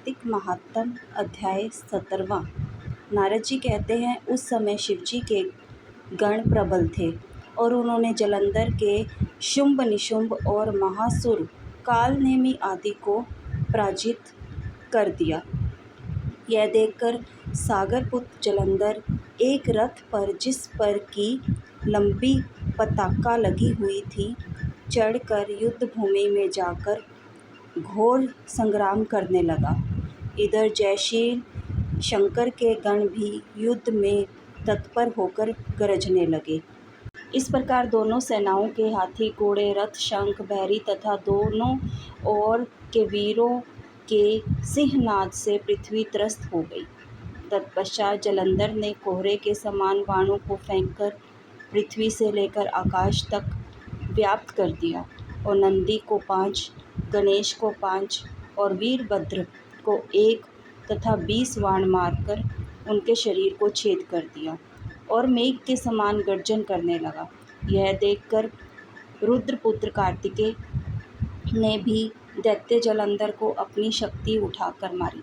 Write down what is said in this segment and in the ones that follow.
कार्तिक महात्म अध्याय 17वां। नारद जी कहते हैं, उस समय शिवजी के गण प्रबल थे और उन्होंने जलंधर के शुंभ निशुंभ और महासुर कालनेमी आदि को पराजित कर दिया। यह देखकर सागरपुत्र जलंधर एक रथ पर, जिस पर की लंबी पताका लगी हुई थी, चढ़कर युद्ध भूमि में जाकर घोर संग्राम करने लगा। इधर जयशील शंकर के गण भी युद्ध में तत्पर होकर गरजने लगे। इस प्रकार दोनों सेनाओं के हाथी, घोड़े, रथ, शंख, भैरी तथा दोनों ओर के वीरों के सिंहनाद से पृथ्वी त्रस्त हो गई। तत्पश्चात जलंधर ने कोहरे के समान बाणों को फेंककर पृथ्वी से लेकर आकाश तक व्याप्त कर दिया और नंदी को 5, गणेश को 5 और वीरभद्र को 1 तथा 20 बाण मारकर उनके शरीर को छेद कर दिया और मेघ के समान गर्जन करने लगा। यह देखकर रुद्रपुत्र कार्तिकेय ने भी दैत्य जलंधर को अपनी शक्ति उठाकर मारी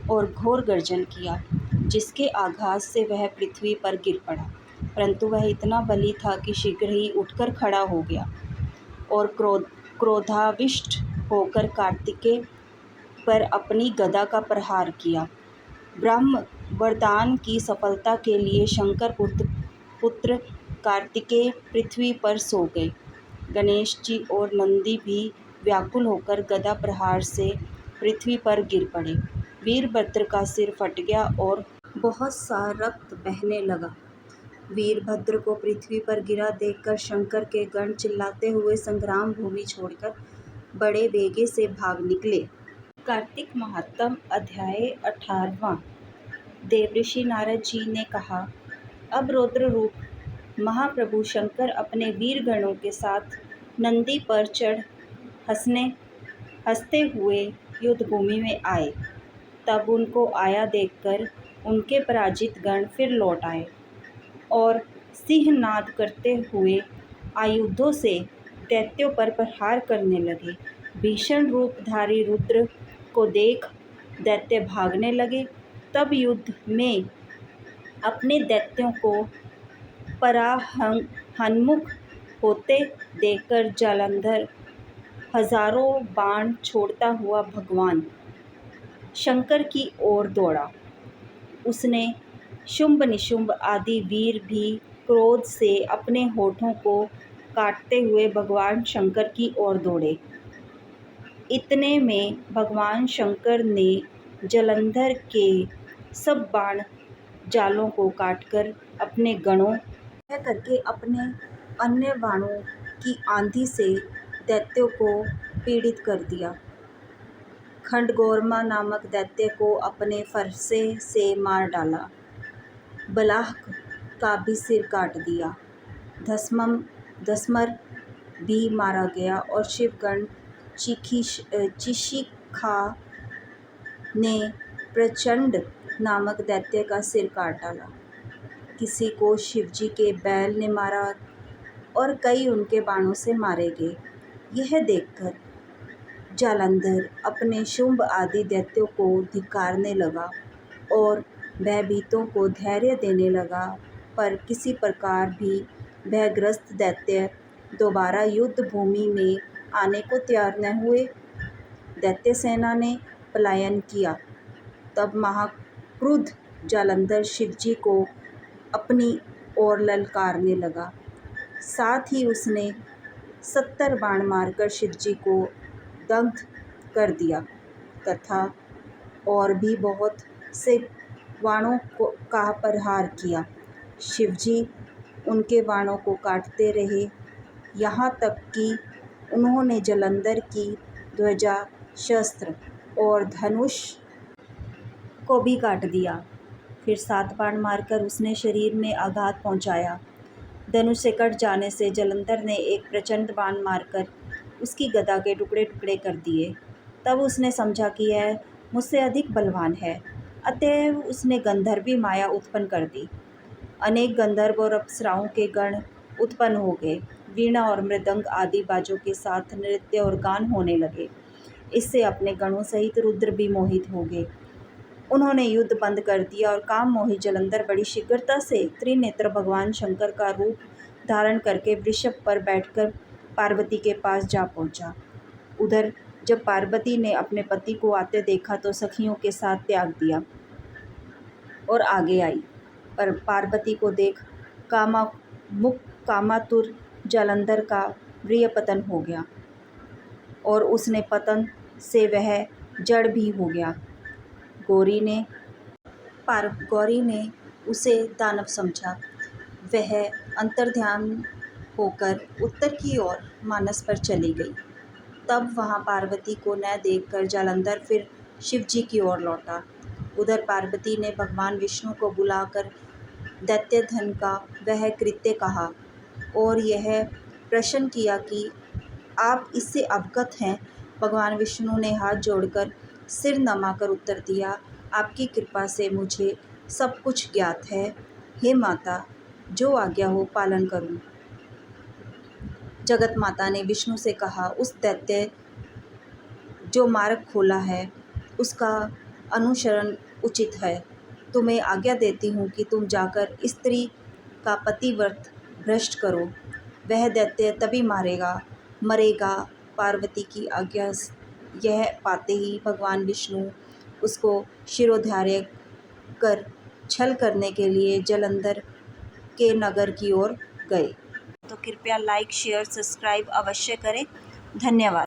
और घोर गर्जन किया, जिसके आघात से वह पृथ्वी पर गिर पड़ा। परंतु वह इतना बली था कि शीघ्र ही उठकर खड़ा हो गया और क्रोधाविष्ट होकर कार्तिकेय पर अपनी गदा का प्रहार किया। ब्रह्म वरदान की सफलता के लिए शंकर पुत्र कार्तिकेय पृथ्वी पर सो गए। गणेश जी और नंदी भी व्याकुल होकर गदा प्रहार से पृथ्वी पर गिर पड़े। वीरभद्र का सिर फट गया और बहुत सा रक्त बहने लगा। वीरभद्र को पृथ्वी पर गिरा देखकर शंकर के गण चिल्लाते हुए संग्राम भूमि छोड़कर बड़े वेगे से भाग निकले। कार्तिक महात्म अध्याय 18वां। देवऋषि नारद जी ने कहा, अब रौद्र रूप महाप्रभु शंकर अपने वीर गणों के साथ नंदी पर चढ़ हंसते हुए युद्ध भूमि में आए। तब उनको आया देखकर उनके पराजित गण फिर लौट आए और सिंहनाद करते हुए आयुधों से दैत्यों पर प्रहार करने लगे। भीषण रूपधारी रुद्र को देख दैत्य भागने लगे। तब युद्ध में अपने दैत्यों को पराहन्मुख होते देखकर जलंधर हजारों बाण छोड़ता हुआ भगवान शंकर की ओर दौड़ा। उसने शुंभ निशुंभ आदि वीर भी क्रोध से अपने होठों को काटते हुए भगवान शंकर की ओर दौड़े। इतने में भगवान शंकर ने जलंधर के सब बाण जालों को काटकर अपने गणों करके अपने अन्य बाणों की आंधी से दैत्यों को पीड़ित कर दिया। खंडगोरमा नामक दैत्य को अपने फरसे से मार डाला। बलाहक का भी सिर काट दिया। धसमर भी मारा गया और शिवगण चिशिखा ने प्रचंड नामक दैत्य का सिर काट डाला। किसी को शिवजी के बैल ने मारा और कई उनके बाणों से मारे गए। यह देखकर जालंधर अपने शुंभ आदि दैत्यों को धिक्कारने लगा और भयभीतों को धैर्य देने लगा, पर किसी प्रकार भी भयग्रस्त दैत्य दोबारा युद्ध भूमि में आने को तैयार न हुए। दैत्य सेना ने पलायन किया। तब महाक्रुद्ध जालंधर शिवजी को अपनी ओर ललकारने लगा। साथ ही उसने 70 बाण मारकर शिवजी को दग्ध कर दिया तथा और भी बहुत से बाणों का प्रहार किया। शिवजी उनके बाणों को काटते रहे, यहाँ तक कि उन्होंने जलंधर की ध्वजा, शस्त्र और धनुष को भी काट दिया। फिर 7 बाण मारकर उसने शरीर में आघात पहुँचाया। धनुष से कट जाने से जलंधर ने एक प्रचंड बाण मारकर उसकी गदा के टुकड़े टुकड़े कर दिए। तब उसने समझा कि यह मुझसे अधिक बलवान है, अतएव उसने गंधर्वी माया उत्पन्न कर दी। अनेक गंधर्व और अप्सराओं के गण उत्पन्न हो गए। वीणा और मृदंग आदि बाजों के साथ नृत्य और गान होने लगे। इससे अपने गणों सहित रुद्र भी मोहित हो गए। उन्होंने युद्ध बंद कर दिया और काम मोहित जलंधर बड़ी शीघ्रता से त्रिनेत्र भगवान शंकर का रूप धारण करके वृषभ पर बैठकर पार्वती के पास जा पहुंचा। उधर जब पार्वती ने अपने पति को आते देखा तो सखियों के साथ त्याग दिया और आगे आई, पर पार्वती को देख कामातुर जलंधर का प्रियपतन हो गया और उसने पतन से वह जड़ भी हो गया। गौरी ने उसे दानव समझा। वह अंतर्ध्यान होकर उत्तर की ओर मानस पर चली गई। तब वहां पार्वती को न देखकर जालंधर फिर शिवजी की ओर लौटा। उधर पार्वती ने भगवान विष्णु को बुलाकर दैत्य धन का वह कृत्य कहा और यह प्रश्न किया कि आप इससे अवगत हैं। भगवान विष्णु ने हाथ जोड़कर सिर नमाकर उत्तर दिया, आपकी कृपा से मुझे सब कुछ ज्ञात है। हे माता, जो आज्ञा हो पालन करूं। जगत माता ने विष्णु से कहा, उस दैत्य जो मार्ग खोला है उसका अनुसरण उचित है। तुम्हें आज्ञा देती हूँ कि तुम जाकर स्त्री का पतिव्रत भ्रष्ट करो। वह दैत्य तभी मरेगा। पार्वती की आज्ञा यह पाते ही भगवान विष्णु उसको शिरोधार्य कर छल करने के लिए जालंधर के नगर की ओर गए। तो कृपया लाइक, शेयर, सब्सक्राइब अवश्य करें। धन्यवाद।